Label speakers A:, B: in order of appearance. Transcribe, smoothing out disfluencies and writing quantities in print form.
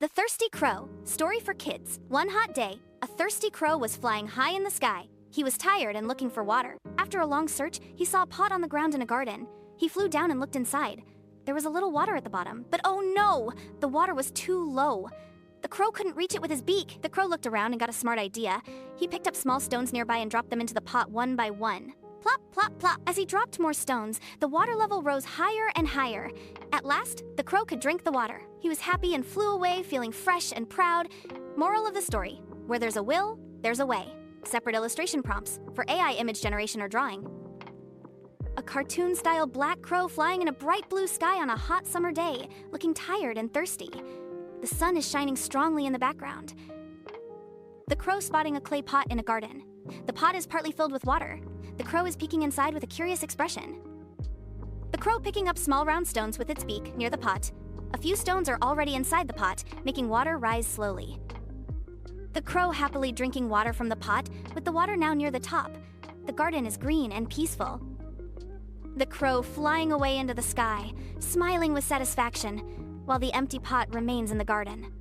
A: The Thirsty Crow, story for kids. One hot day, a thirsty crow was flying high in the sky. He was tired and looking for water. After a long search, he saw a pot on the ground in a garden. He flew down and looked inside. There was a little water at the bottom, but oh no! The water was too low. The crow couldn't reach it with his beak. The crow looked around and got a smart idea. He picked up small stones nearby and dropped them into the pot one by one. Plop, plop, plop. As he dropped more stones, the water level rose higher and higher. At last, the crow could drink the water. He was happy and flew away, feeling fresh and proud. Moral of the story: where there's a will, there's a way. Separate illustration prompts for AI image generation or drawing. A cartoon-style black crow flying in a bright blue sky on a hot summer day, looking tired and thirsty. The sun is shining strongly in the background. The crow spotting a clay pot in a garden. The pot is partly filled with water. The crow is peeking inside with a curious expression. The crow picking up small round stones with its beak near the pot. A few stones are already inside the pot, making water rise slowly. The crow happily drinking water from the pot, with the water now near the top. The garden is green and peaceful. The crow flying away into the sky, smiling with satisfaction, while the empty pot remains in the garden.